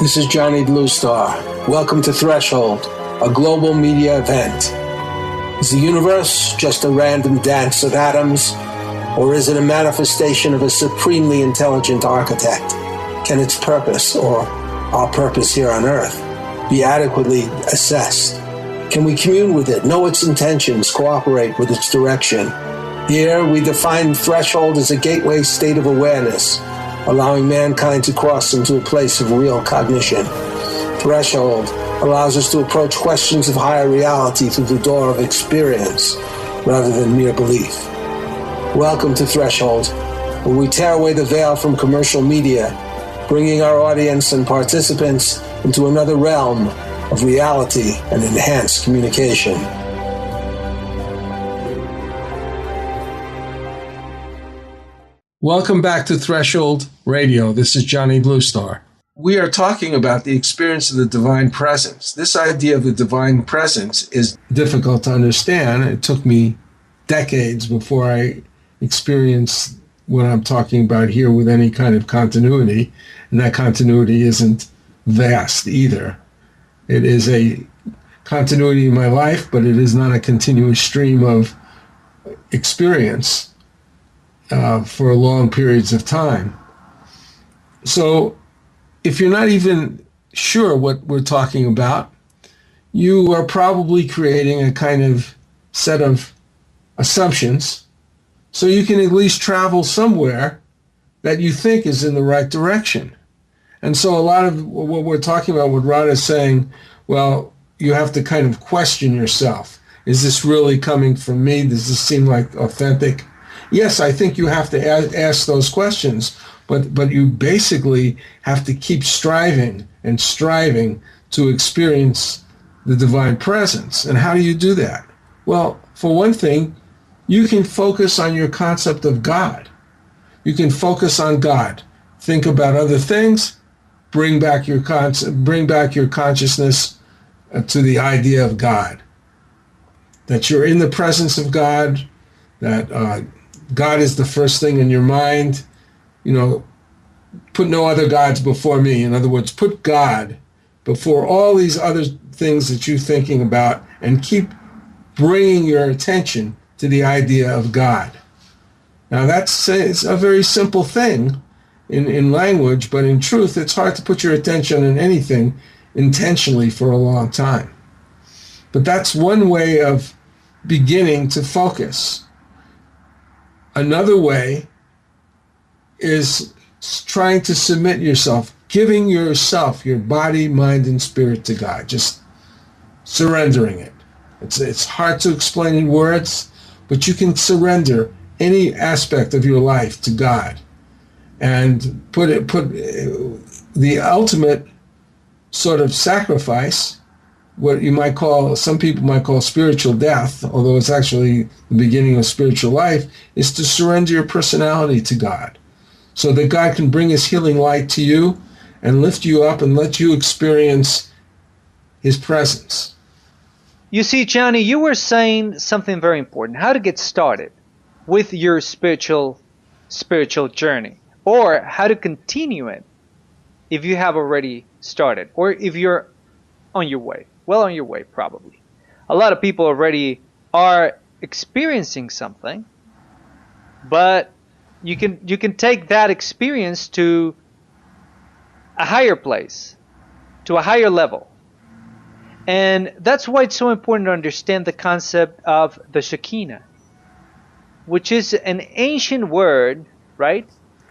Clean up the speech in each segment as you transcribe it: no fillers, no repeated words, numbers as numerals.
This is Johnny Bluestar. Welcome to Threshold, a global media event. Is the universe just a random dance of atoms, or is it a manifestation of a supremely intelligent architect? Can its purpose, or our purpose here on Earth, be adequately assessed? Can we commune with it, know its intentions, cooperate with its direction? Here, we define threshold as a gateway state of awareness, allowing mankind to cross into a place of real cognition. Threshold allows us to approach questions of higher reality through the door of experience rather than mere belief. Welcome to Threshold, where we tear away the veil from commercial media, bringing our audience and participants into another realm of reality and enhanced communication. Welcome back to Threshold Radio. This is Johnny Bluestar. We are talking about the experience of the divine presence. This idea of the divine presence is difficult to understand. It took me decades before I experienced what I'm talking about here with any kind of continuity, and that continuity isn't vast either. It is a continuity in my life, but it is not a continuous stream of experience for long periods of time. So if you're not even sure what we're talking about, you are probably creating a kind of set of assumptions so you can at least travel somewhere that you think is in the right direction. And so a lot of what we're talking about, what Rod is saying, well, you have to kind of question yourself. Is this really coming from me? Does this seem like authentic? Yes, I think you have to ask those questions, but you basically have to keep striving and striving to experience the divine presence. And how do you do that? Well, for one thing, you can focus on your concept of God. You can focus on God. Think about other things. Bring back your consciousness to the idea of God. That you're in the presence of God. That God is the first thing in your mind. You know, put no other gods before me. In other words, put God before all these other things that you're thinking about, and keep bringing your attention to the idea of God. Now it's a very simple thing in language, but in truth, it's hard to put your attention on anything intentionally for a long time. But that's one way of beginning to focus. Another way is trying to submit yourself, giving yourself, your body, mind, and spirit to God, just surrendering it. It's hard to explain in words, but you can surrender any aspect of your life to God and put the ultimate sort of sacrifice, what you might call, some people might call spiritual death, although it's actually the beginning of spiritual life, is to surrender your personality to God so that God can bring his healing light to you and lift you up and let you experience his presence. You see, Johnny, you were saying something very important, how to get started with your spiritual journey, or how to continue it if you have already started, or if you're on your way. Well, on your way, probably. A lot of people already are experiencing something, but you can take that experience to a higher place, to a higher level. And that's why it's so important to understand the concept of the Shekinah, which is an ancient word, right?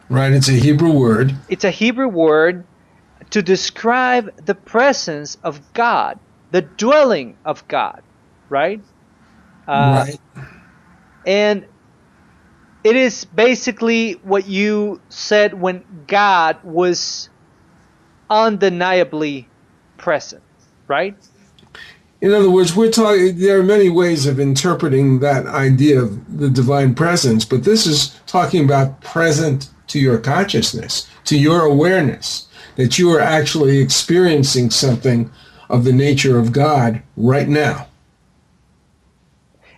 Right, it's a Hebrew word. It's a Hebrew word to describe the presence of God, the dwelling of God, right? Right. And it is basically what you said when God was undeniably present, right? In other words, there are many ways of interpreting that idea of the divine presence, but this is talking about present to your consciousness, to your awareness, that you are actually experiencing something of the nature of God right now.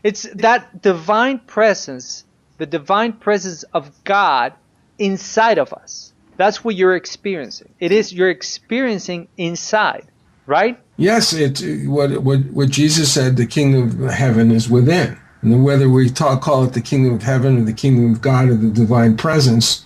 It's that divine presence, the divine presence of God inside of us. That's what you're experiencing. It is you're experiencing inside, right? Yes, what Jesus said, the kingdom of heaven is within. And whether we call it the kingdom of heaven or the kingdom of God or the divine presence,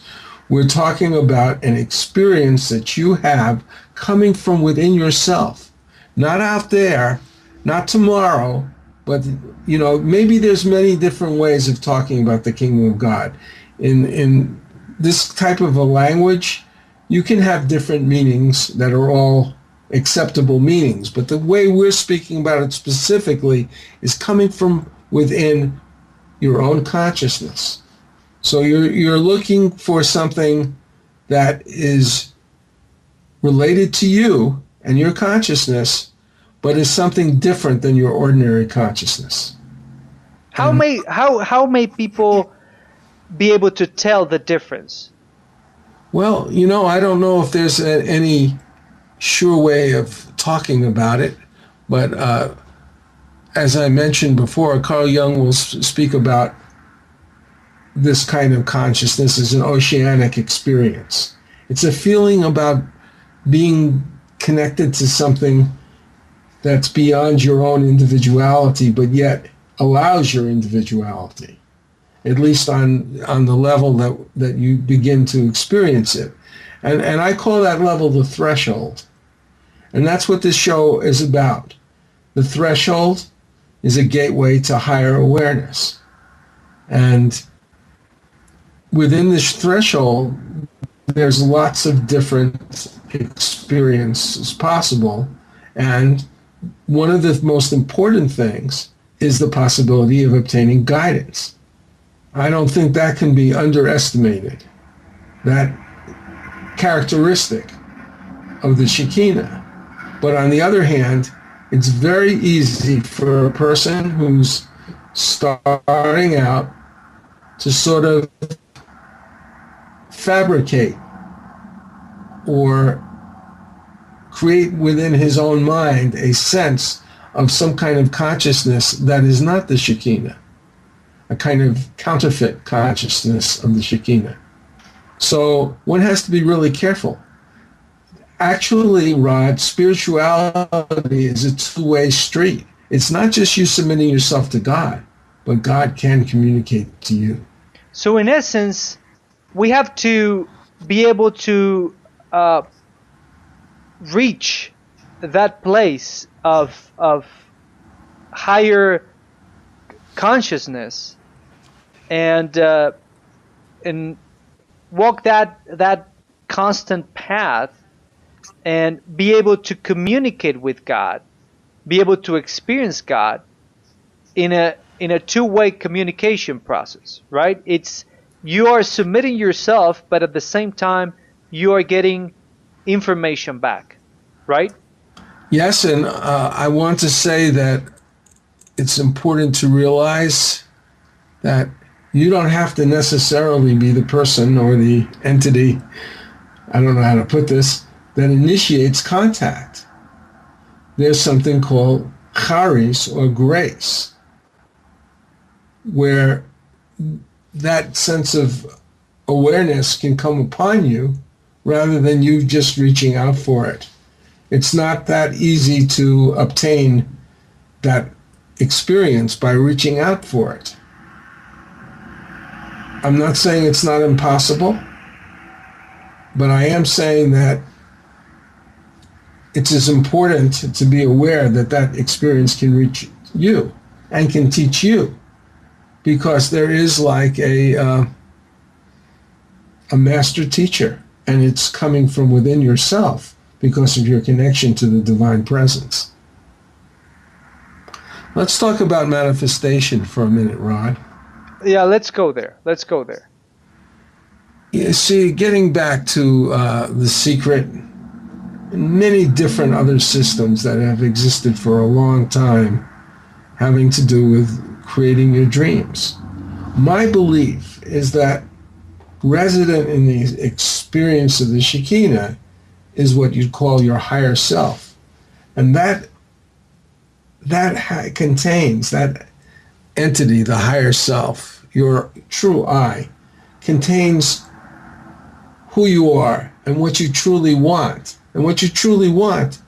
we're talking about an experience that you have coming from within yourself, not out there, not tomorrow, but maybe there's many different ways of talking about the kingdom of God. In this type of a language, you can have different meanings that are all acceptable meanings, but the way we're speaking about it specifically is coming from within your own consciousness. So you're looking for something that is related to you and your consciousness, but is something different than your ordinary consciousness. How may people be able to tell the difference? Well, I don't know if there's any sure way of talking about it, but as I mentioned before, Carl Jung will speak about this kind of consciousness as an oceanic experience. It's a feeling about being connected to something that's beyond your own individuality, but yet allows your individuality, at least on the level that you begin to experience it. And I call that level the threshold. And that's what this show is about. The threshold is a gateway to higher awareness. And within this threshold, there's lots of different experiences possible. And one of the most important things is the possibility of obtaining guidance. I don't think that can be underestimated. That characteristic of the Shekinah. But on the other hand, it's very easy for a person who's starting out to sort of fabricate or create within his own mind a sense of some kind of consciousness that is not the Shekinah, a kind of counterfeit consciousness of the Shekinah. So one has to be really careful. Actually, Rod, spirituality is a two-way street. It's not just you submitting yourself to God, but God can communicate to you. So in essence, we have to be able to reach that place of higher consciousness and walk that constant path and be able to communicate with God, be able to experience God in a two-way communication process, right? It's you are submitting yourself, but at the same time you are getting information back, right? Yes, and I want to say that it's important to realize that you don't have to necessarily be the person or the entity, I don't know how to put this, that initiates contact. There's something called charis, or grace, where that sense of awareness can come upon you rather than you just reaching out for it. It's not that easy to obtain that experience by reaching out for it. I'm not saying it's not impossible, but I am saying that it's as important to be aware that that experience can reach you and can teach you, because there is like a master teacher, and it's coming from within yourself because of your connection to the divine presence. Let's talk about manifestation for a minute, Rod. Yeah, let's go there. Let's go there. You see, getting back to The Secret, many different other systems that have existed for a long time having to do with creating your dreams. My belief is that resident in the experience of the Shekinah is what you'd call your higher self. And that contains, that entity, the higher self, your true I, contains who you are and what you truly want. And what you truly want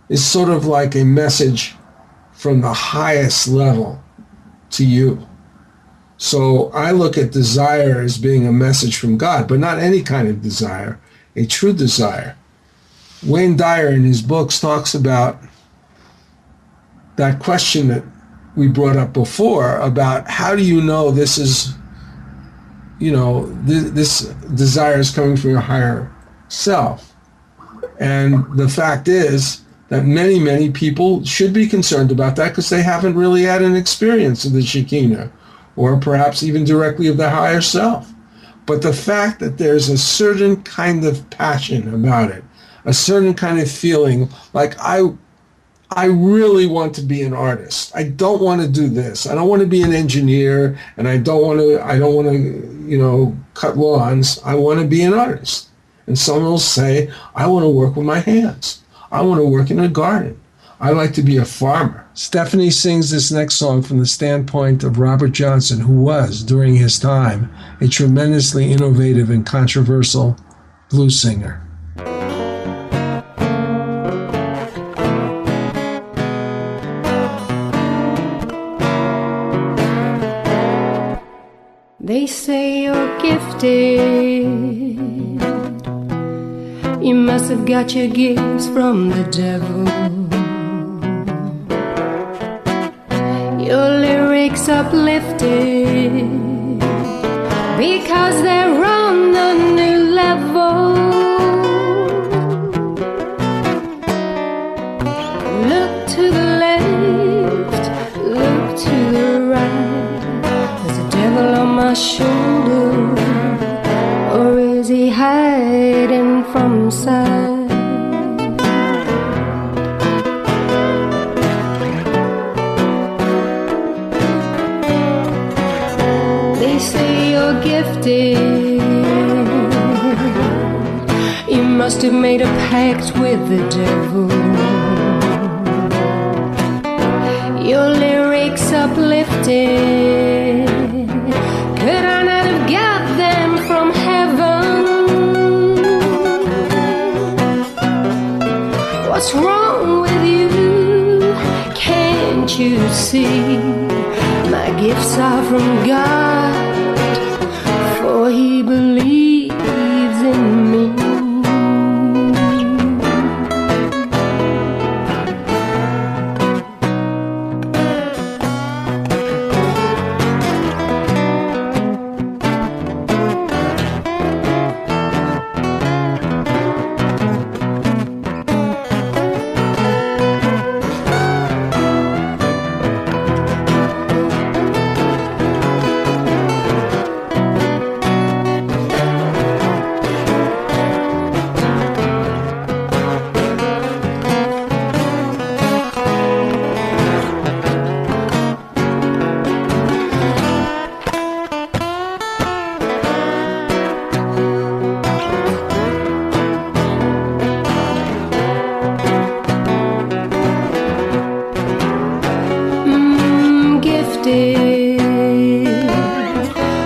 is sort of like a message from the highest level to you. So I look at desire as being a message from God, but not any kind of desire, a true desire. Wayne Dyer in his books talks about that question that we brought up before about how do you know this is, this desire is coming from your higher self. And the fact is that many, many people should be concerned about that because they haven't really had an experience of the Shekinah, or perhaps even directly of the higher self. But the fact that there's a certain kind of passion about it, a certain kind of feeling, like I really want to be an artist. I don't want to do this. I don't want to be an engineer, and I don't want to, cut lawns. I want to be an artist. And someone will say, I want to work with my hands. I want to work in a garden. I like to be a farmer. Stephanie sings this next song from the standpoint of Robert Johnson, who was, during his time, a tremendously innovative and controversial blues singer. They say you're gifted. You must have got your gifts from the devil. Your lyrics uplifted because they're on the new level. Look to the left, look to the right. There's a devil on my shoulder, or is he hiding from sight? They say you're gifted. You must have made a pact with the devil. Your lyrics uplifted. Could I not have got them from heaven? What's wrong with you? Can't you see? My gifts are from God, for He believes in me.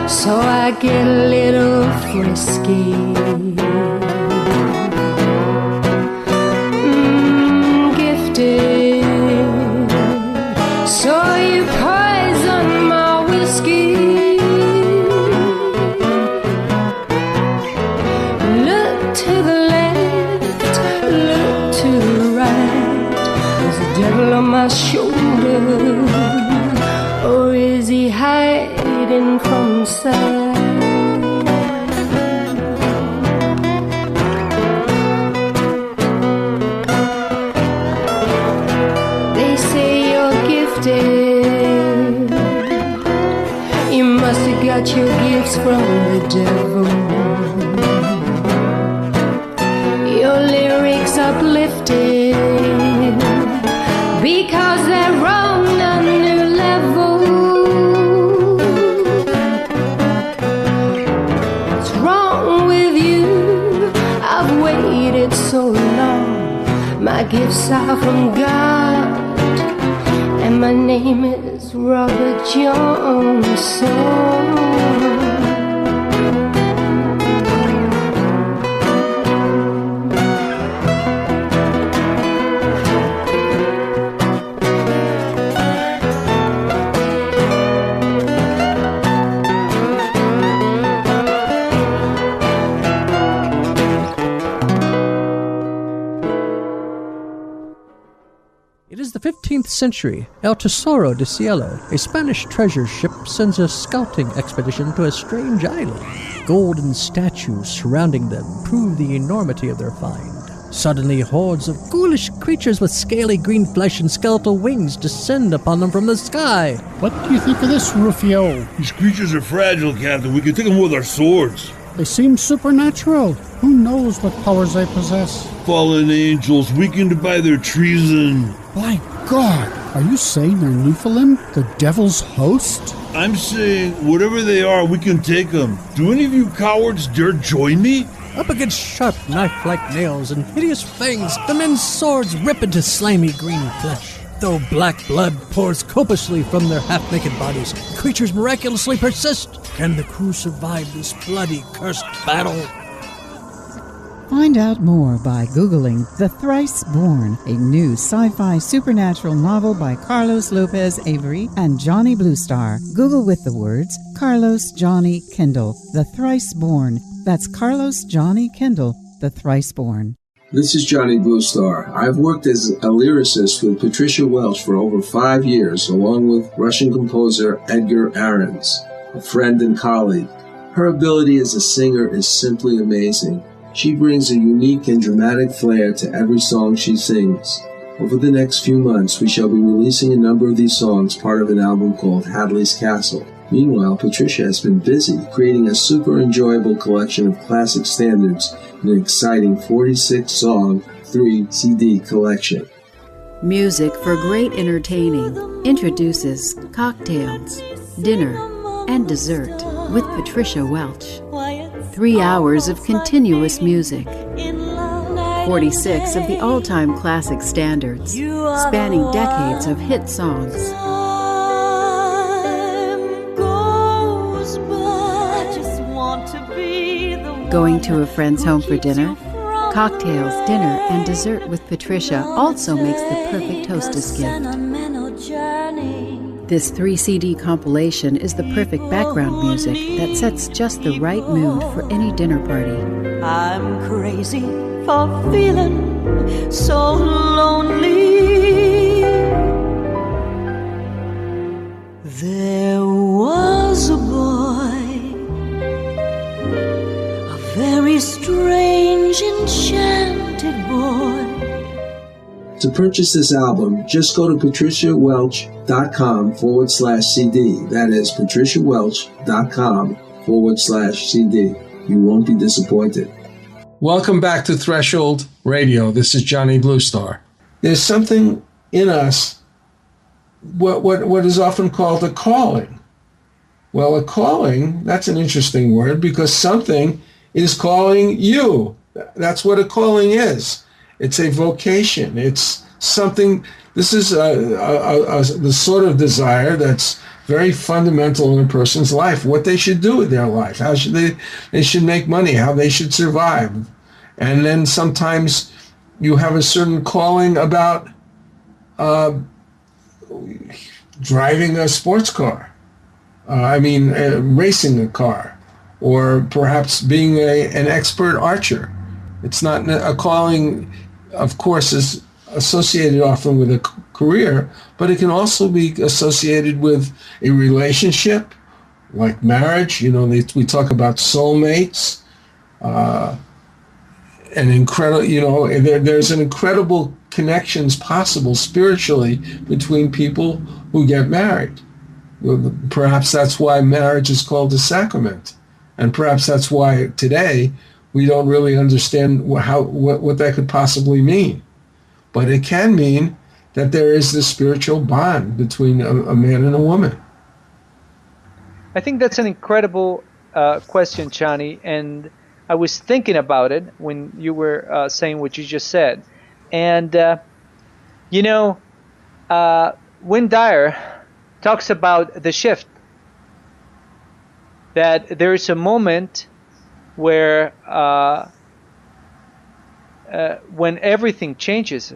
So I get a little frisky. Gifted. So you poison my whiskey. Look to the left, look to the right. There's a devil on my shoulder, or is he hiding from sight? They say you're gifted. You must have got your gifts from the devil. Your lyrics uplifted because they're on a new level. What's wrong with you? I've waited so long. My gifts are from God, and my name is Robert Johnson. 15th century, El Tesoro de Cielo, a Spanish treasure ship, sends a scouting expedition to a strange island. Golden statues surrounding them prove the enormity of their find. Suddenly, hordes of ghoulish creatures with scaly green flesh and skeletal wings descend upon them from the sky. What do you think of this, Rufio? These creatures are fragile, Captain. We can take them with our swords. They seem supernatural. Who knows what powers they possess? Fallen angels, weakened by their treason. My God! Are you saying they're Nephilim, the devil's host? I'm saying, whatever they are, we can take them. Do any of you cowards dare join me? Up against sharp knife-like nails and hideous fangs, the men's swords rip into slimy green flesh. Though black blood pours copiously from their half-naked bodies, creatures miraculously persist. Can the crew survive this bloody, cursed battle? Find out more by Googling The Thrice Born, a new sci-fi supernatural novel by Carlos Lopez Avery and Johnny Bluestar. Google with the words Carlos Johnny Kendall, The Thrice Born. That's Carlos Johnny Kendall, The Thrice Born. This is Johnny Bluestar. I've worked as a lyricist with Patricia Welch for over 5 years, along with Russian composer Edgar Arens, a friend and colleague. Her ability as a singer is simply amazing. She brings a unique and dramatic flair to every song she sings. Over the next few months, we shall be releasing a number of these songs, part of an album called Hadley's Castle. Meanwhile, Patricia has been busy creating a super enjoyable collection of classic standards in an exciting 46-song, 3-CD collection. Music for Great Entertaining introduces Cocktails, Dinner, and Dessert with Patricia Welch. 3 hours of continuous music. 46 of the all-time classic standards, spanning decades of hit songs. Going to a friend's home for dinner? Cocktails, Dinner, and Dessert with Patricia also makes the perfect hostess gift. This 3-CD compilation is the perfect background music that sets just the right mood for any dinner party. I'm crazy for feeling so lonely. There was a boy, a very strange, enchanted boy. To purchase this album, just go to patriciawelch.com/CD. That is patriciawelch.com/CD. You won't be disappointed. Welcome back to Threshold Radio. This is Johnny Bluestar. There's something in us, what is often called a calling. Well, a calling, that's an interesting word because something is calling you. That's what a calling is. It's a vocation. It's something, this is the sort of desire that's very fundamental in a person's life, what they should do with their life, how should they should make money, how they should survive. And then sometimes you have a certain calling about driving a sports car, racing a car, or perhaps being an expert archer. It's not a calling, of course, is associated often with a career, but it can also be associated with a relationship, like marriage. You know, we talk about soulmates, and incredible. You know, there's an incredible connections possible spiritually between people who get married. Perhaps that's why marriage is called a sacrament, and perhaps that's why today we don't really understand what that could possibly mean. But it can mean that there is this spiritual bond between a man and a woman. I think that's an incredible question, Johnny, and I was thinking about it when you were saying what you just said. And, Wayne Dyer talks about the shift, that there is a moment where when everything changes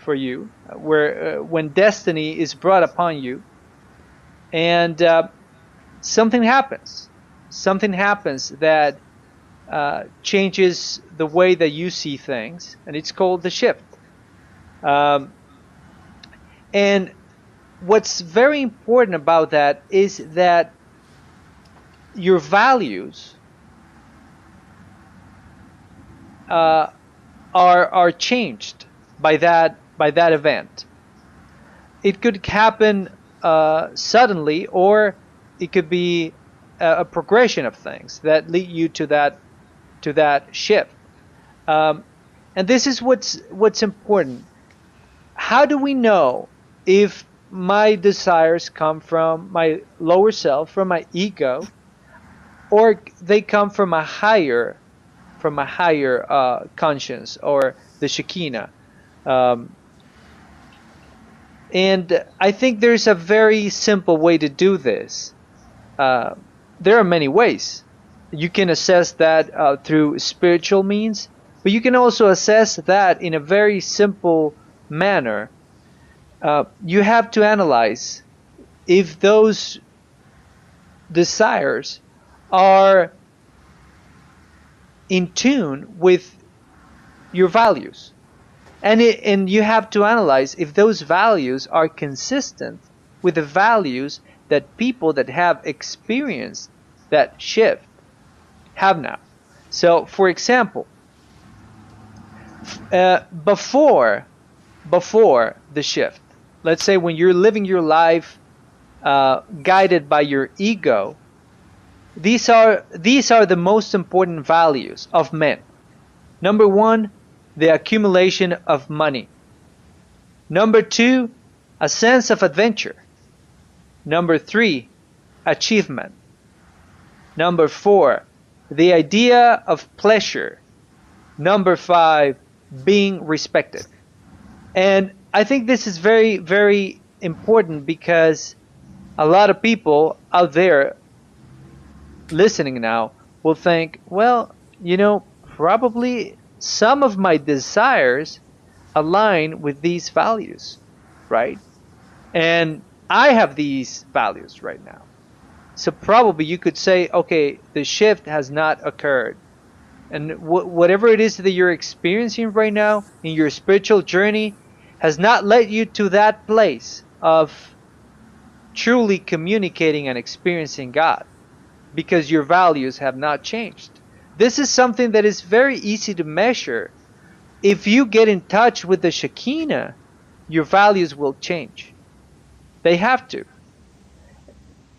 for you, when destiny is brought upon you, and something happens that changes the way that you see things, and it's called the shift. And what's very important about that is that your values are changed by that event. It could happen suddenly, or it could be a progression of things that lead you to that shift. And this is what's important. How do we know if my desires come from my lower self, from my ego, or they come from a higher conscience, or the Shekinah? And I think there's a very simple way to do this. There are many ways. You can assess that through spiritual means, but you can also assess that in a very simple manner. You have to analyze if those desires are in tune with your values. And you have to analyze if those values are consistent with the values that people that have experienced that shift have now. So, for example, before the shift, let's say when you're living your life guided by your ego, these are the most important values of men. Number one, the accumulation of money. Number two, a sense of adventure. Number three, achievement. Number four, the idea of pleasure. Number five, being respected. And I think this is very, very important, because a lot of people out there listening now will think, well, probably some of my desires align with these values, right? And I have these values right now. So probably you could say, okay, the shift has not occurred. And whatever it is that you're experiencing right now in your spiritual journey has not led you to that place of truly communicating and experiencing God, because your values have not changed. This is something that is very easy to measure. If you get in touch with the Shekinah, your values will change. They have to.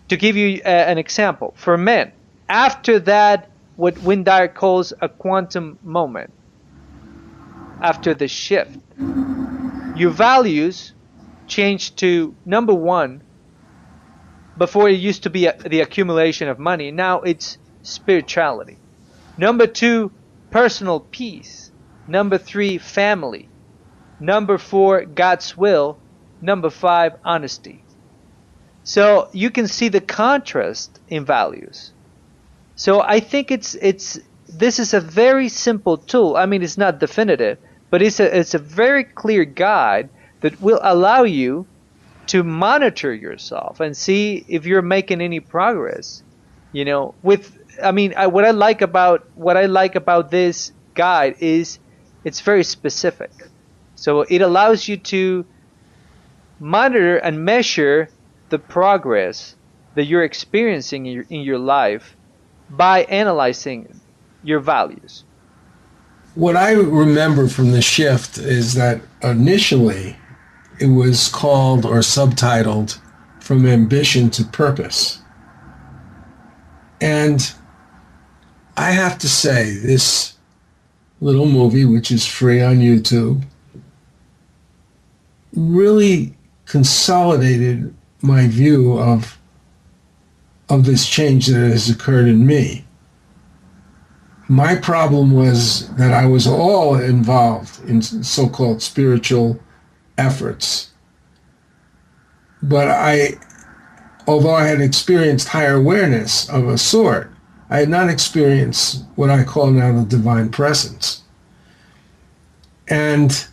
To give you an example, for men, after that, what Wayne Dyer calls a quantum moment, after the shift, your values change to, number one, before it used to be the accumulation of money, now it's spirituality. Number two, personal peace. Number three, family. Number four, God's will. Number five, honesty. So you can see the contrast in values. So I think this is a very simple tool. I mean, it's not definitive, but it's a very clear guide that will allow you to monitor yourself and see if you're making any progress. What I like about this guide is it's very specific. So it allows you to monitor and measure the progress that you're experiencing in your life by analyzing your values. What I remember from the shift is that initially it was called or subtitled From Ambition to Purpose. And I have to say, this little movie, which is free on YouTube, really consolidated my view of this change that has occurred in me. My problem was that I was all involved in so-called spiritual efforts. But although I had experienced higher awareness of a sort, I had not experienced what I call now the divine presence. And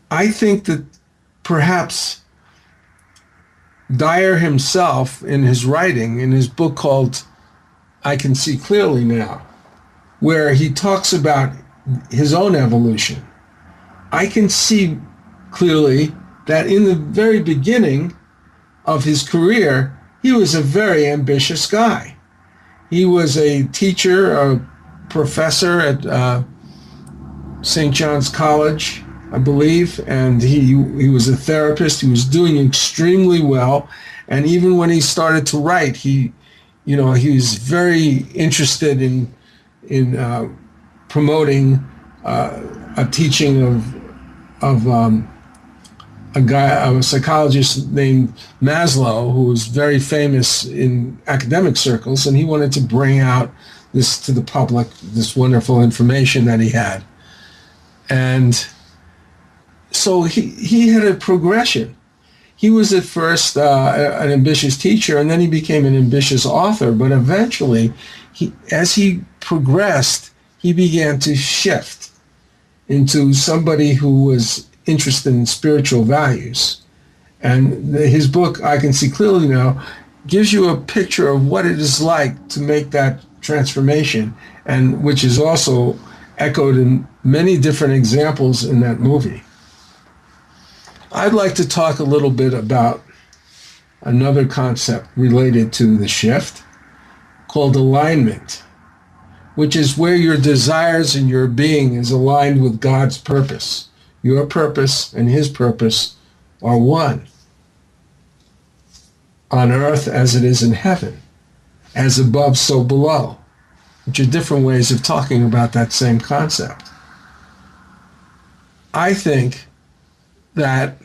I think that perhaps Dyer himself, in his writing, in his book called I Can See Clearly Now, where he talks about his own evolution, I can see clearly that in the very beginning of his career, he was a very ambitious guy. He was a teacher, a professor at St. John's College, I believe, and he was a therapist. He was doing extremely well, and even when he started to write, he was very interested in promoting a teaching of a psychologist named Maslow, who was very famous in academic circles, and he wanted to bring out this to the public, this wonderful information that he had. And so he had a progression. He was at first an ambitious teacher, and then he became an ambitious author, but eventually, as he progressed, he began to shift into somebody who was interested in spiritual values. And his book, I Can See Clearly Now, gives you a picture of what it is like to make that transformation, and which is also echoed in many different examples in that movie. I'd like to talk a little bit about another concept related to the shift called alignment, which is where your desires and your being is aligned with God's purpose. Your purpose and his purpose are one, on earth as it is in heaven, as above, so below, which are different ways of talking about that same concept. I think that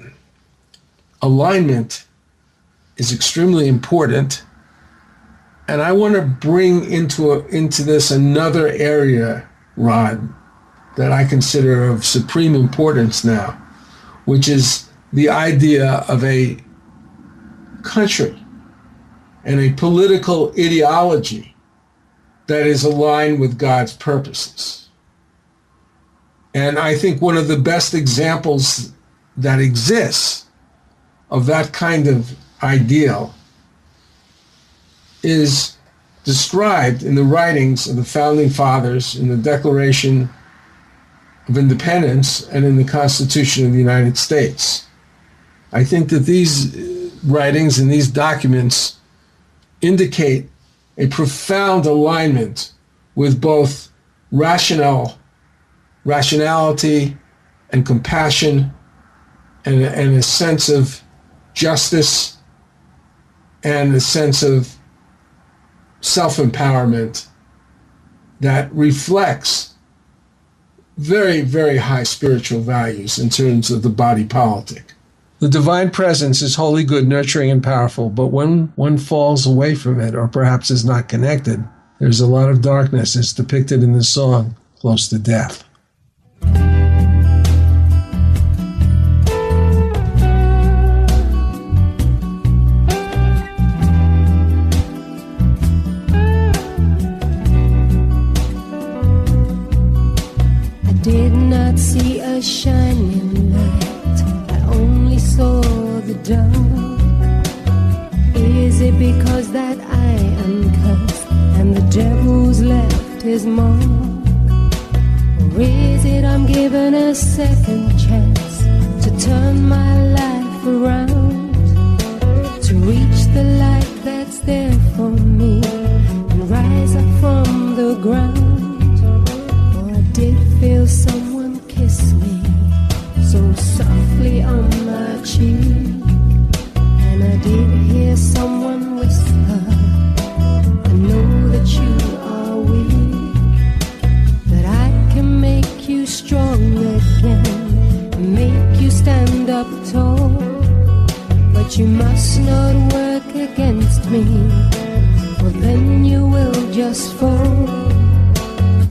alignment is extremely important, and I want to bring into this another area, Rod, that I consider of supreme importance now, which is the idea of a country and a political ideology that is aligned with God's purposes. And I think one of the best examples that exists of that kind of ideal is described in the writings of the Founding Fathers, in the Declaration of Independence, and in the Constitution of the United States. I think that these writings and these documents indicate a profound alignment with both rationality and compassion and a sense of justice and a sense of self-empowerment that reflects very, very high spiritual values in terms of the body politic. The divine presence is wholly good, nurturing, and powerful, but when one falls away from it, or perhaps is not connected, there's a lot of darkness as depicted in the song, Close to Death. I did not see a shining light, I only saw the dark. Is it because that I am cursed and the devil's left his mark? Or is it I'm given a second chance to turn my life around, to reach the light that's there for me and rise up from the ground? For I did feel someone kiss me so softly on my cheek, and I did hear someone whisper, I know that you are weak, but I can make you strong again and make you stand up tall. But you must not work against me, for then you will just fall.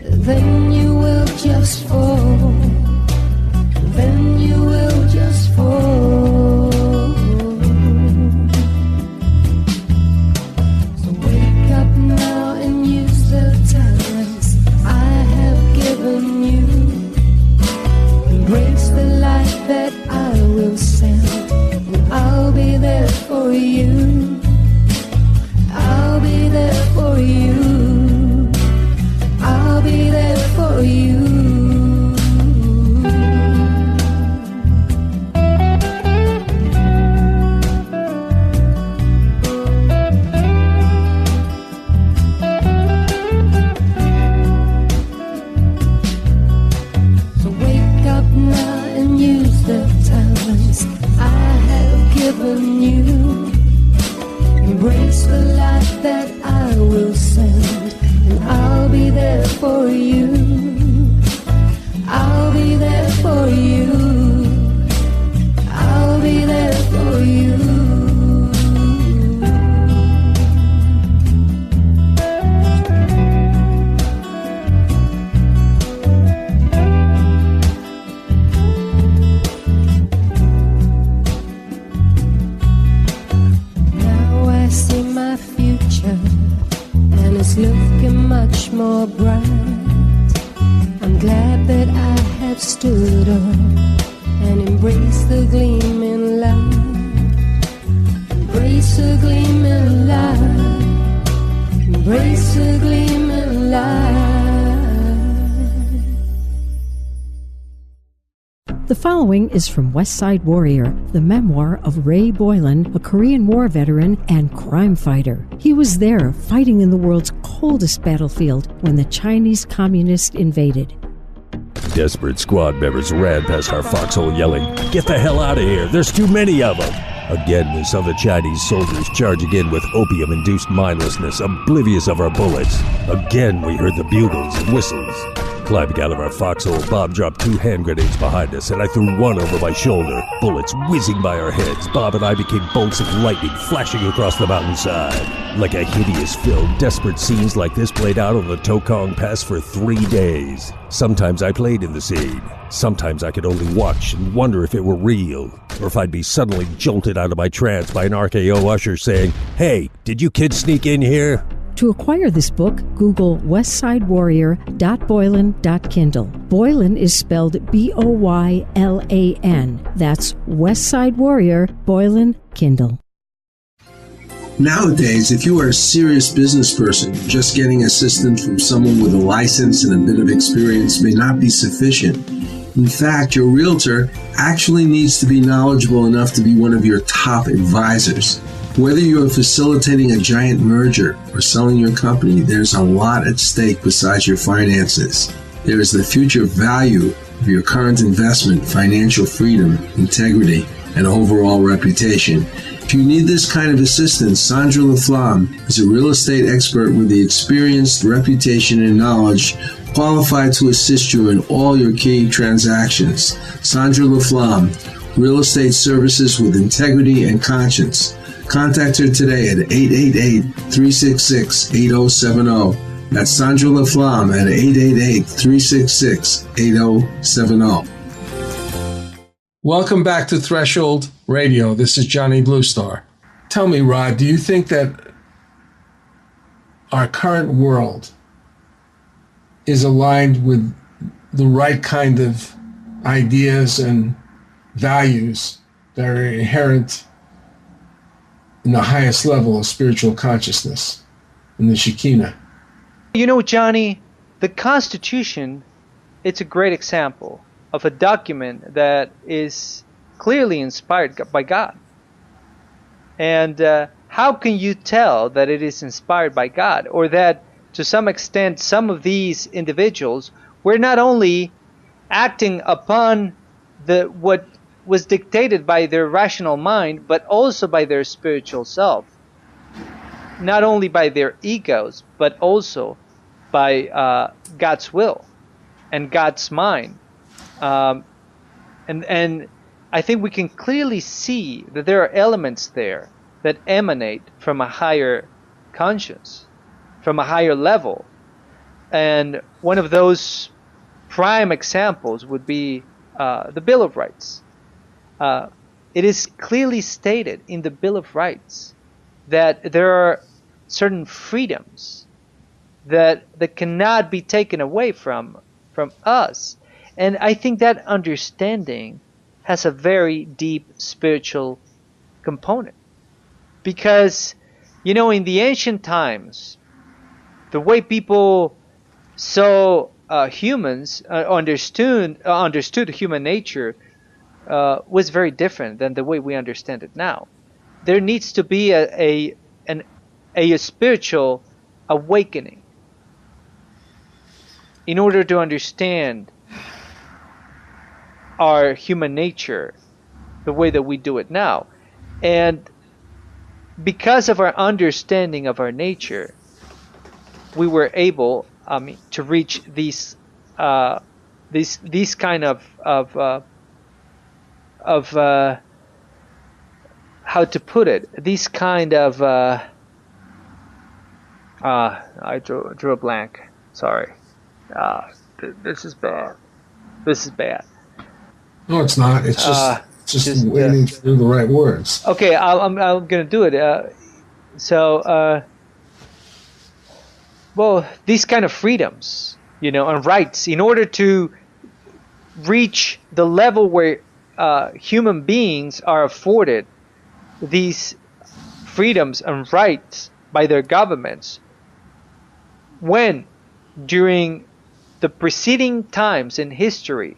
Then you will just fall. Then you will just fall. So wake up now and use the talents I have given you. Embrace the light that I will send, and I'll be there for you. I'll be there for you. I'll be there for you. the door and embrace the gleaming light. Embrace the gleaming light. Embrace the gleaming light. The following is from West Side Warrior, the memoir of Ray Boylan, a Korean War veteran and crime fighter. He was there fighting in the world's coldest battlefield when the Chinese communists invaded. Desperate squad members ran past our foxhole yelling, "Get the hell out of here, there's too many of them!" Again we saw the Chinese soldiers charging in with opium-induced mindlessness, oblivious of our bullets. Again we heard the bugles and whistles. Climbing out of our foxhole, Bob dropped 2 hand grenades behind us, and I threw one over my shoulder. Bullets whizzing by our heads, Bob and I became bolts of lightning flashing across the mountainside. Like a hideous film, desperate scenes like this played out on the Tokong Pass for 3 days. Sometimes I played in the scene. Sometimes I could only watch and wonder if it were real, or if I'd be suddenly jolted out of my trance by an RKO usher saying, "Hey, did you kids sneak in here?" To acquire this book, Google westsidewarrior.boylan.kindle. Boylan is spelled B-O-Y-L-A-N. That's Westside Warrior, Boylan, Kindle. Nowadays, if you are a serious business person, just getting assistance from someone with a license and a bit of experience may not be sufficient. In fact, your realtor actually needs to be knowledgeable enough to be one of your top advisors. Whether you are facilitating a giant merger or selling your company, there's a lot at stake besides your finances. There is the future value of your current investment, financial freedom, integrity, and overall reputation. If you need this kind of assistance, Sandra LaFlamme is a real estate expert with the experience, reputation, and knowledge qualified to assist you in all your key transactions. Sandra LaFlamme, real estate services with integrity and conscience. Contact her today at 888-366-8070. That's Sandra LaFlamme at 888-366-8070. Welcome back to Threshold Radio. This is Johnny Bluestar. Tell me, Rod, do you think that our current world is aligned with the right kind of ideas and values that are inherent in the highest level of spiritual consciousness, in the Shekinah? You know, Johnny, the Constitution, it's a great example of a document that is clearly inspired by God. And how can you tell that it is inspired by God, or that to some extent some of these individuals were not only acting upon what was dictated by their rational mind, but also by their spiritual self? Not only by their egos, but also by God's will and God's mind. And I think we can clearly see that there are elements there that emanate from a higher conscience, from a higher level. And one of those prime examples would be the Bill of Rights. It is clearly stated in the Bill of Rights that there are certain freedoms that cannot be taken away from us. And I think that understanding has a very deep spiritual component. Because, you know, in the ancient times, the way people saw humans, understood human nature, was very different than the way we understand it now. There needs to be a spiritual awakening in order to understand our human nature the way that we do it now. And because of our understanding of our nature, we were able to reach these kind of how to put it, these kind of I drew a blank. Sorry. This is bad. No, it's not. It's just waiting to do the right words. Okay, I'm gonna do it. Well, these kind of freedoms, you know, and rights, in order to reach the level where human beings are afforded these freedoms and rights by their governments, when during the preceding times in history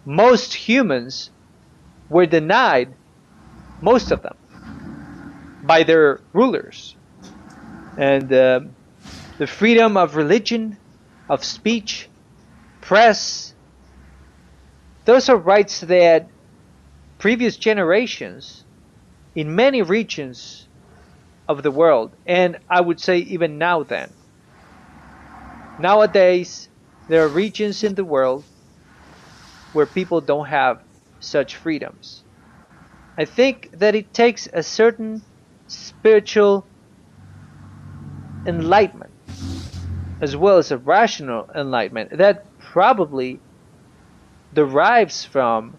most humans were denied, most of them, by their rulers. And the freedom of religion, of speech, press, those are rights that previous generations in many regions of the world, and I would say even now then. Nowadays, there are regions in the world where people don't have such freedoms. I think that it takes a certain spiritual enlightenment as well as a rational enlightenment that probably derives from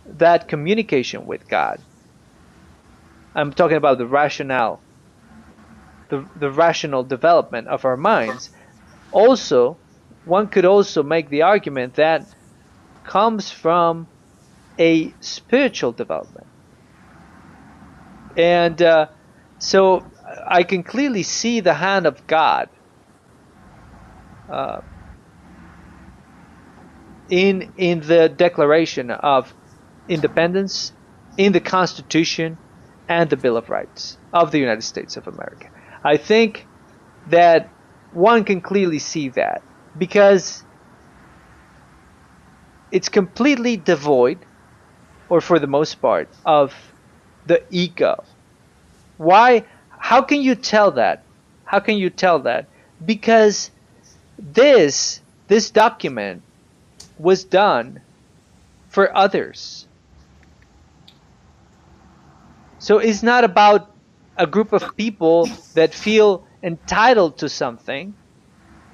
that communication with God. I'm talking about the rationale, the rational development of our minds. Also, one could also make the argument that comes from a spiritual development. And so I can clearly see the hand of God in the Declaration of Independence, in the Constitution, and the Bill of Rights of the United States of America. I think that one can clearly see that because it's completely devoid, or for the most part, of the ego. Why? How can you tell that? How can you tell that? Because this document was done for others. So it's not about a group of people that feel entitled to something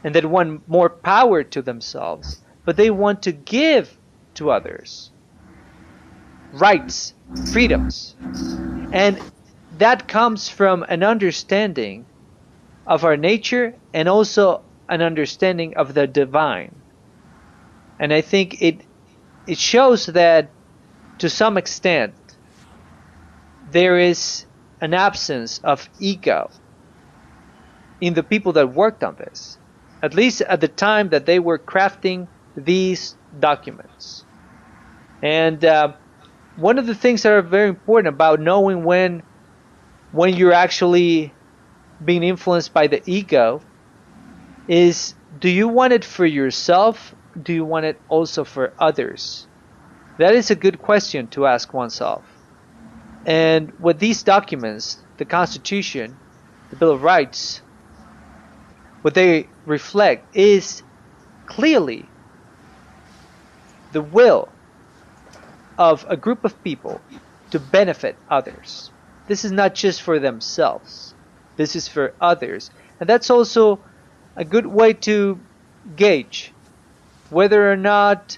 and that want more power to themselves, but they want to give to others rights, freedoms. And that comes from an understanding of our nature and also an understanding of the divine. And I think it shows that to some extent there is an absence of ego in the people that worked on this, at least at the time that they were crafting these documents. And one of the things that are very important about knowing when you're actually being influenced by the ego is, do you want it for yourself? Do you want it also for others? That is a good question to ask oneself. And with these documents, the Constitution, the Bill of Rights, what they reflect is clearly the will of a group of people to benefit others. This is not just for themselves. This is for others. And that's also a good way to gauge whether or not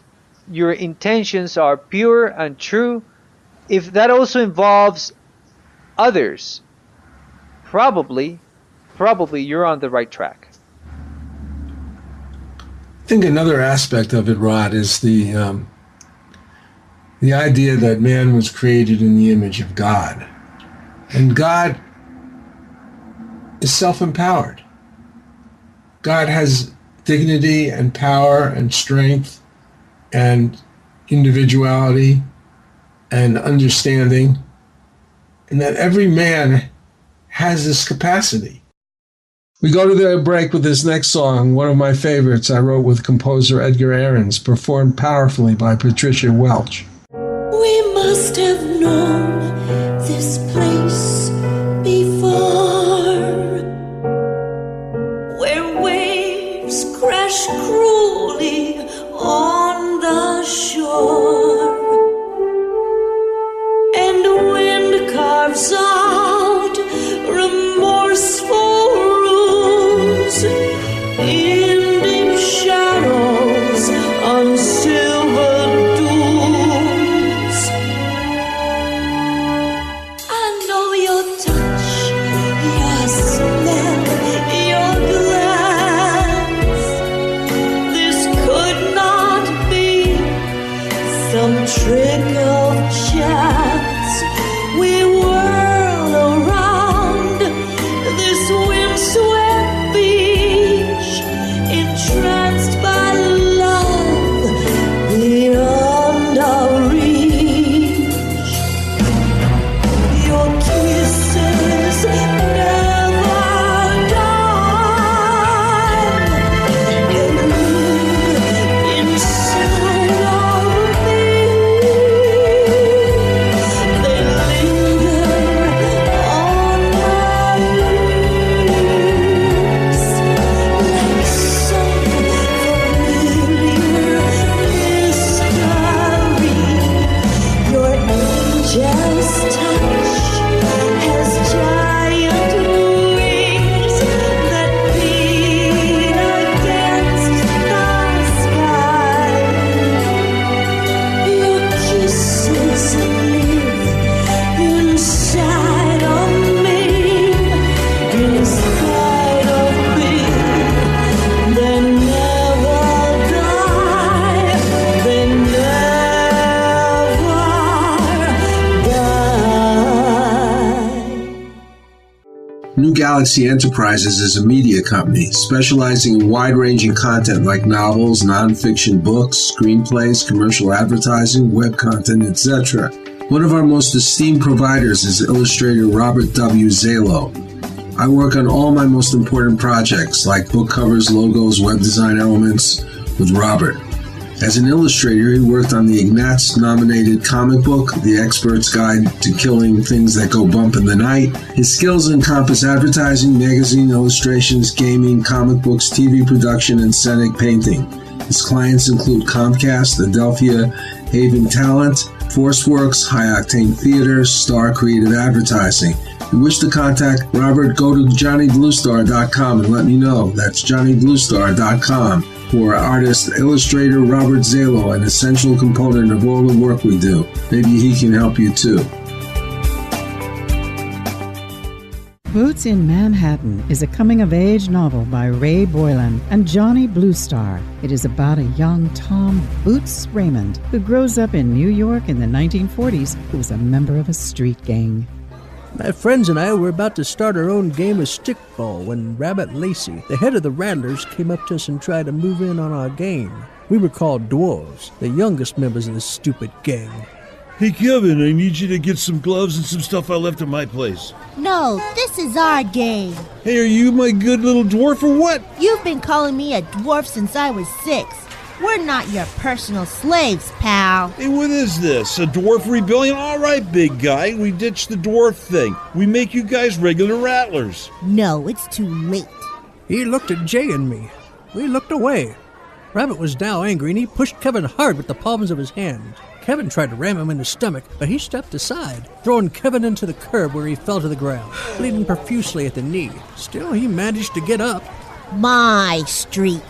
your intentions are pure and true. If that also involves others, probably you're on the right track. I think another aspect of it, Rod, is the idea that man was created in the image of God. And God is self-empowered. God has dignity and power and strength and individuality and understanding, and that every man has this capacity. We go to the break with this next song, one of my favorites I wrote with composer Edgar Ahrens, performed powerfully by Patricia Welch. We must have known this place before, where waves crash cruelly on the shore, and wind carves out remorseful rules in deep shadows on silver dunes. And trick of chance, we whirl around this windswept beach, entranced by love beyond our reach. Your kisses never die. They live inside of me. They linger on my lips like some familiar mystery. Your angel's touch has giant wings that beat against the sky. Your kisses live inside of me, inside of me. They never die. They never die. New Galaxy Enterprises is a media company specializing in wide-ranging content like novels, nonfiction books, screenplays, commercial advertising, web content, etc. One of our most esteemed providers is illustrator Robert W. Zalo. I work on all my most important projects like book covers, logos, web design elements with Robert. As an illustrator, he worked on the Ignatz-nominated comic book, The Expert's Guide to Killing Things That Go Bump in the Night. His skills encompass advertising, magazine illustrations, gaming, comic books, TV production, and scenic painting. His clients include Comcast, Adelphia, Haven Talent, ForceWorks, High Octane Theater, Star Creative Advertising. If you wish to contact Robert, go to JohnnyBlueStar.com and let me know. That's JohnnyBlueStar.com. For artist illustrator Robert Zalo, an essential component of all the work we do. Maybe he can help you too. Boots in Manhattan is a coming-of-age novel by Ray Boylan and Johnny Bluestar. It is about a young Tom Boots Raymond who grows up in New York in the 1940s who was a member of a street gang. My friends and I were about to start our own game of stickball when Rabbit Lacey, the head of the Rattlers, came up to us and tried to move in on our game. We were called Dwarves, the youngest members of this stupid gang. Hey, Kevin, I need you to get some gloves and some stuff I left at my place. No, this is our game. Hey, are you my good little dwarf or what? You've been calling me a dwarf since I was 6. We're not your personal slaves, pal. Hey, what is this? A dwarf rebellion? All right, big guy. We ditched the dwarf thing. We make you guys regular rattlers. No, it's too late. He looked at Jay and me. We looked away. Rabbit was now angry and he pushed Kevin hard with the palms of his hands. Kevin tried to ram him in the stomach, but he stepped aside, throwing Kevin into the curb where he fell to the ground, bleeding profusely at the knee. Still, he managed to get up. My street.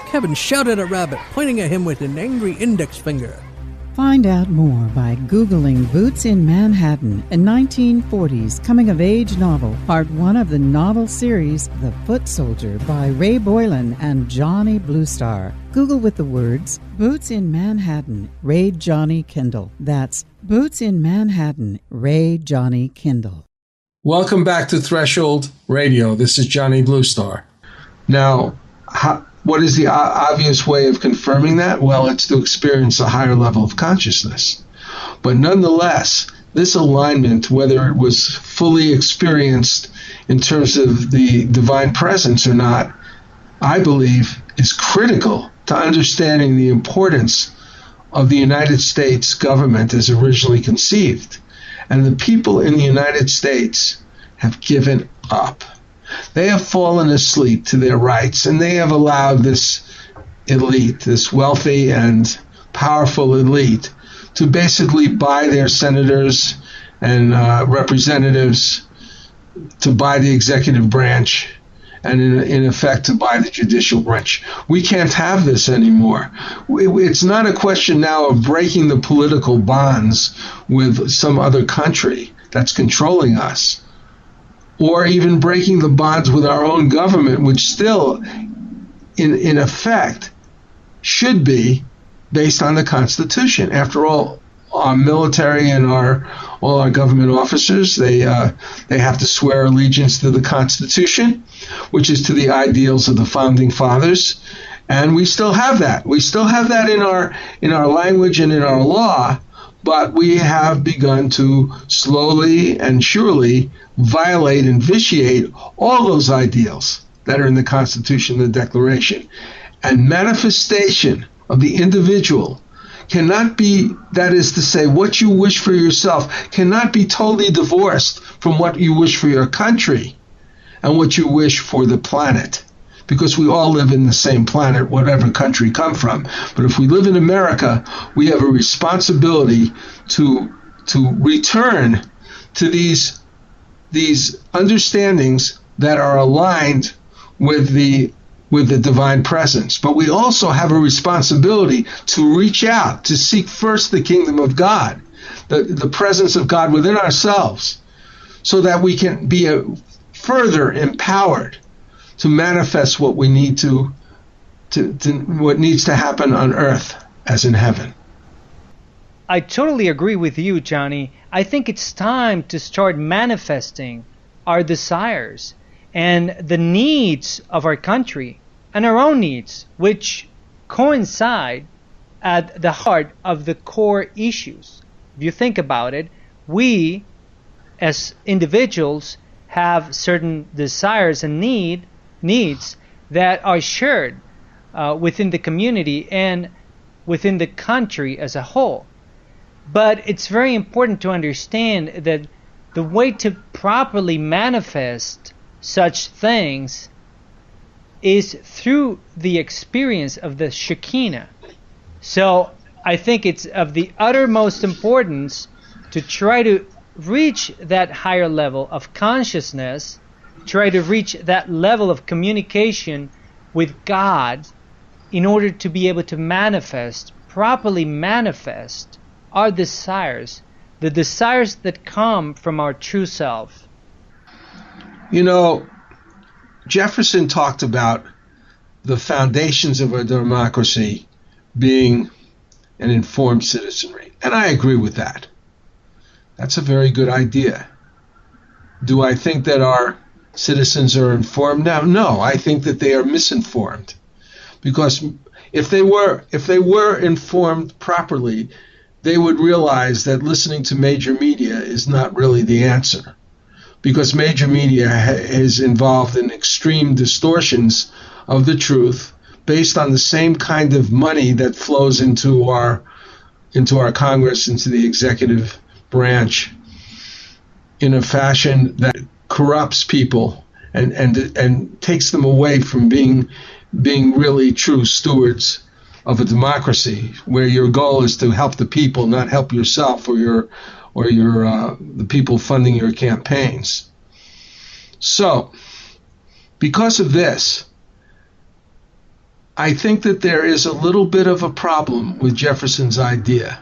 Kevin shouted at Rabbit, pointing at him with an angry index finger. Find out more by Googling Boots in Manhattan, a 1940s coming-of-age novel, part 1 of the novel series The Foot Soldier by Ray Boylan and Johnny Bluestar. Google with the words Boots in Manhattan, Ray Johnny Kindle. That's Boots in Manhattan, Ray Johnny Kindle. Welcome back to Threshold Radio. This is Johnny Bluestar. Now, what is the obvious way of confirming that? Well, it's to experience a higher level of consciousness. But nonetheless, this alignment, whether it was fully experienced in terms of the divine presence or not, I believe is critical to understanding the importance of the United States government as originally conceived. And the people in the United States have given up. They have fallen asleep to their rights, and they have allowed this elite, this wealthy and powerful elite, to basically buy their senators and representatives, to buy the executive branch, and in effect to buy the judicial branch. We can't have this anymore. It's not a question now of breaking the political bonds with some other country that's controlling us, or even breaking the bonds with our own government, which still, in effect, should be based on the Constitution. After all, our military and all our government officers, they have to swear allegiance to the Constitution, which is to the ideals of the founding fathers, and we still have that. We still have that in our language and in our law, but we have begun to slowly and surely violate and vitiate all those ideals that are in the Constitution and the Declaration. And manifestation of the individual cannot be, that is to say, what you wish for yourself cannot be totally divorced from what you wish for your country and what you wish for the planet. Because we all live in the same planet, whatever country come from. But if we live in America, we have a responsibility to return to these understandings that are aligned with the divine presence. But we also have a responsibility to reach out, to seek first the kingdom of God, the presence of God within ourselves, so that we can be further empowered to manifest what we need to what needs to happen on earth as in heaven. I totally agree with you, Johnny. I think it's time to start manifesting our desires and the needs of our country and our own needs, which coincide at the heart of the core issues. If you think about it, we as individuals have certain desires and needs that are shared within the community and within the country as a whole. But it's very important to understand that the way to properly manifest such things is through the experience of the Shekinah. So I think it's of the uttermost importance to try to reach that higher level of consciousness, try to reach that level of communication with God in order to be able to properly manifest our desires, the desires that come from our true self. You know, Jefferson talked about the foundations of our democracy being an informed citizenry, and I agree with that. That's a very good idea. Do I think that our citizens are informed now? No, I think that they are misinformed. Because if they were informed properly, they would realize that listening to major media is not really the answer. Because major media is involved in extreme distortions of the truth based on the same kind of money that flows into our Congress, into the executive branch, in a fashion that corrupts people and takes them away from being really true stewards of a democracy, where your goal is to help the people, not help yourself or the people funding your campaigns. So, because of this, I think that there is a little bit of a problem with Jefferson's idea,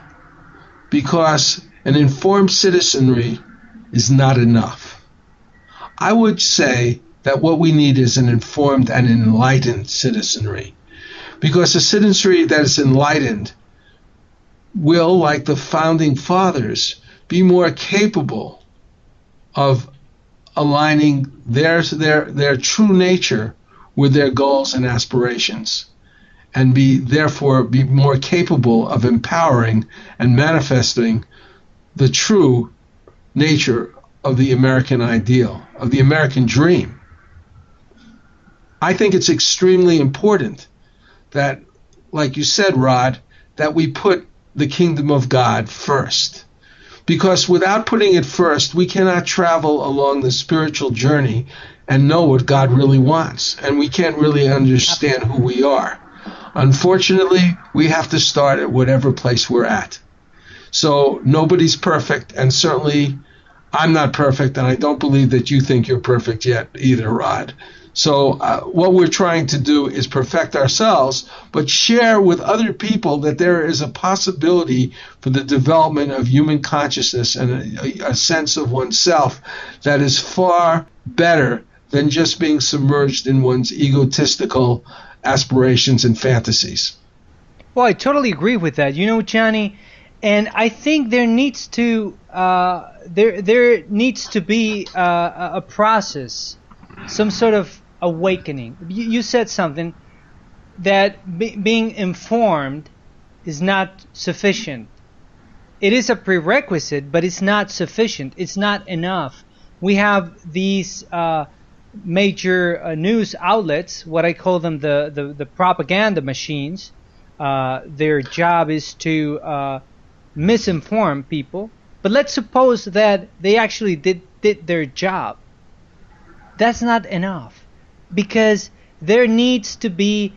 because an informed citizenry is not enough. I would say that what we need is an informed and enlightened citizenry, because a citizenry that is enlightened will, like the founding fathers, be more capable of aligning their true nature with their goals and aspirations, and therefore be more capable of empowering and manifesting the true nature of the American ideal, of the American dream. I think it's extremely important that, like you said, Rod, that we put the kingdom of God first. Because without putting it first, we cannot travel along the spiritual journey and know what God really wants. And we can't really understand who we are. Unfortunately, we have to start at whatever place we're at. So nobody's perfect, and certainly I'm not perfect, and I don't believe that you think you're perfect yet either, Rod. So what we're trying to do is perfect ourselves, but share with other people that there is a possibility for the development of human consciousness and a sense of oneself that is far better than just being submerged in one's egotistical aspirations and fantasies. Well, I totally agree with that. You know, Johnny, And I think there needs to be a process, some sort of awakening. You said something that being informed is not sufficient. It is a prerequisite, but it's not sufficient. It's not enough. We have these major news outlets, what I call them the propaganda machines. Their job is to misinform people. But let's suppose that they actually did their job. That's not enough, because there needs to be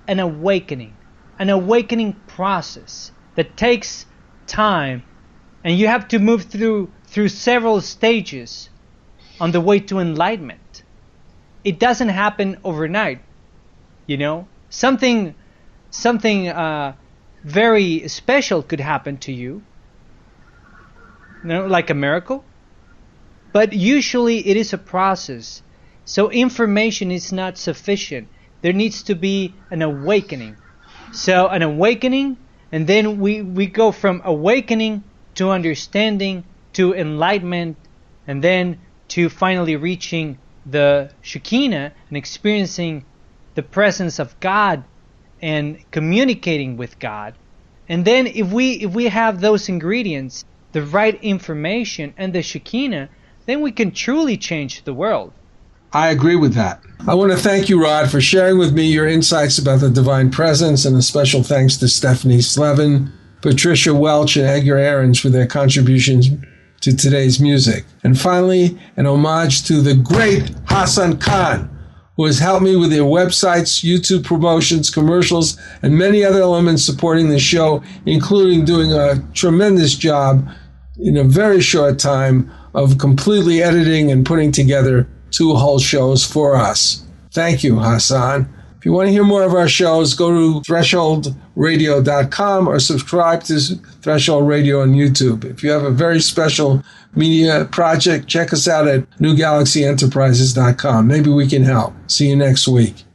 an awakening process that takes time, and you have to move through several stages on the way to enlightenment. It doesn't happen overnight, you know. Something very special could happen to you, you know, like a miracle. But usually it is a process. So information is not sufficient. There needs to be an awakening. So an awakening, and then we go from awakening to understanding to enlightenment, and then to finally reaching the Shekinah and experiencing the presence of God and communicating with God. And then if we have those ingredients, the right information and the Shekinah, then we can truly change the world. I agree with that. I want to thank you, Rod, for sharing with me your insights about the divine presence, and a special thanks to Stephanie Slevin, Patricia Welch, and Edgar Ahrens for their contributions to today's music. And finally, an homage to the great Hassan Khan, who has helped me with their websites, YouTube promotions, commercials, and many other elements supporting the show, including doing a tremendous job in a very short time of completely editing and putting together 2 whole shows for us. Thank you, Hassan. If you want to hear more of our shows, go to thresholdradio.com or subscribe to Threshold Radio on YouTube. If you have a very special media project, check us out at newgalaxyenterprises.com. Maybe we can help. See you next week.